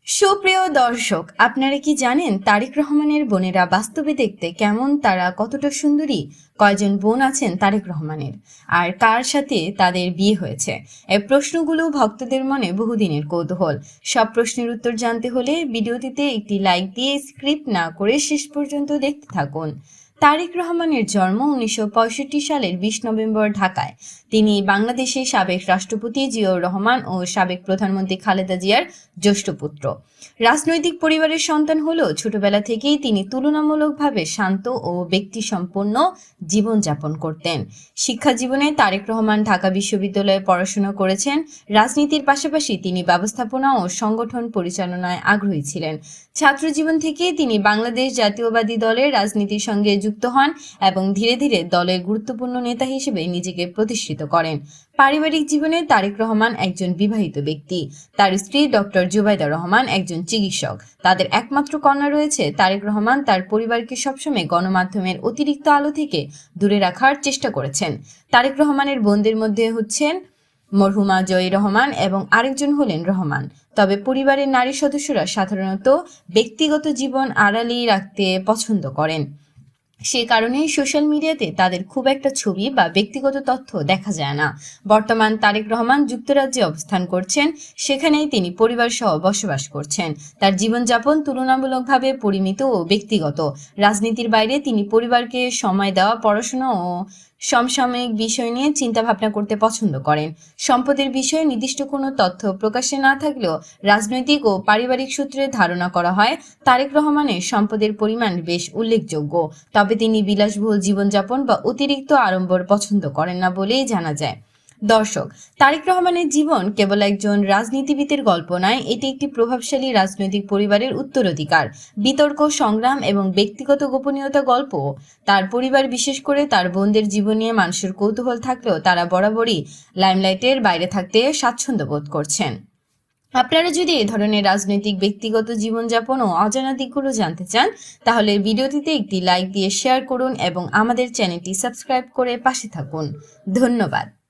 সুপ্রিয় দর্শক, আপনারা কি জানেন তারেক রহমানের বোনেরা বাস্তবে দেখতে কেমন? তারা কতটা সুন্দরী? কয়জন বোন আছেন তারেক রহমানের? আর কার সাথে তাদের বিয়ে হয়েছে? এই প্রশ্নগুলো ভক্তদের মনে বহুদিনের কৌতূহল। সব প্রশ্নের উত্তর জানতে হলে ভিডিওটিতে একটি লাইক দিয়ে স্ক্রিপ্ট না করে শেষ পর্যন্ত দেখতে থাকুন। তারেক রহমানের জন্ম 1965 সালের 20 নভেম্বর ঢাকায়। তিনি বাংলাদেশের সাবেক রাষ্ট্রপতি জিয়াউর রহমান ও সাবেক প্রধানমন্ত্রী খালেদা জিয়ার জ্যেষ্ঠ পুত্র। রাজনৈতিক পরিবারের সন্তান হলেও ছোটবেলা থেকেই তিনি তুলনামূলকভাবে শান্ত ও ব্যক্তিসম্পন্ন জীবনযাপন করতেন। শিক্ষা জীবনে তারেক রহমান ঢাকা বিশ্ববিদ্যালয়ে পড়াশোনা করেছেন। রাজনীতির পাশাপাশি তিনি ব্যবস্থাপনা ও সংগঠন পরিচালনায় আগ্রহী ছিলেন। ছাত্র জীবন থেকেই তিনি বাংলাদেশ জাতীয়বাদী দলের রাজনীতির সঙ্গে যুক্ত হন এবং ধীরে ধীরে দলের গুরুত্বপূর্ণ নেতা হিসেবে নিজেকে প্রতিষ্ঠিত করেন। পারিবারিক জীবনে তারেক রহমান একজন বিবাহিত ব্যক্তি। তার স্ত্রী ডক্টর জুবাইদা রহমান একজন চিকিৎসক। তাদের একমাত্র কন্যা রয়েছে। তারেক রহমান তার পরিবারকে সবসময় গণমাধ্যমের অতিরিক্ত আলো থেকে দূরে রাখার চেষ্টা করেছেন। তারেক রহমানের বোনদের মধ্যে হচ্ছেন মরহুমা জয়ী রহমান এবং আরেকজন হলেন রহমান। তবে পরিবারের নারী সদস্যরা সাধারণত ব্যক্তিগত জীবন আড়ালেই রাখতে পছন্দ করেন। সে কারণেই সোশ্যাল মিডিয়াতে তাদের খুব একটা ছবি বা ব্যক্তিগত তথ্য দেখা যায় না। বর্তমান তারেক রহমান যুক্তরাজ্যে অবস্থান করছেন। সেখানেই তিনি পরিবার সহ বসবাস করছেন। তার জীবনযাপন তুলনামূলকভাবে পরিমিত ও ব্যক্তিগত। রাজনীতির বাইরে তিনি পরিবারকে সময় দেওয়া, পড়াশোনা ও সমসাময়িক বিষয় নিয়ে চিন্তাভাবনা করতে পছন্দ করেন। সম্পদের বিষয়ে নির্দিষ্ট কোনো তথ্য প্রকাশে না থাকলেও রাজনৈতিক ও পারিবারিক সূত্রে ধারণা করা হয় তারেক রহমানের সম্পদের পরিমাণ বেশ উল্লেখযোগ্য। তবে তিনি বিলাসবহুল জীবনযাপন বা অতিরিক্ত আড়ম্বর পছন্দ করেন না বলেই জানা যায়। দর্শক, তারেক রহমানের জীবন কেবল একজন রাজনীতিবিদের গল্প নয়, এটি একটি প্রভাবশালী রাজনৈতিক পরিবারের উত্তরাধিকার, বিতর্ক, সংগ্রাম এবং ব্যক্তিগত গোপনীয়তা গল্প। তার পরিবার, বিশেষ করে তার বোনদের জীবন নিয়ে মানুষের কৌতূহল থাকলেও তারা বরাবরই লাইমলাইটের বাইরে থাকতে স্বাচ্ছন্দ্য বোধ করছেন। আপনারা যদি এ ধরনের রাজনৈতিক ব্যক্তিগত জীবনযাপন ও অজানা দিকগুলো জানতে চান, তাহলে ভিডিওটিতে একটি লাইক দিয়ে শেয়ার করুন এবং আমাদের চ্যানেলটি সাবস্ক্রাইব করে পাশে থাকুন। ধন্যবাদ।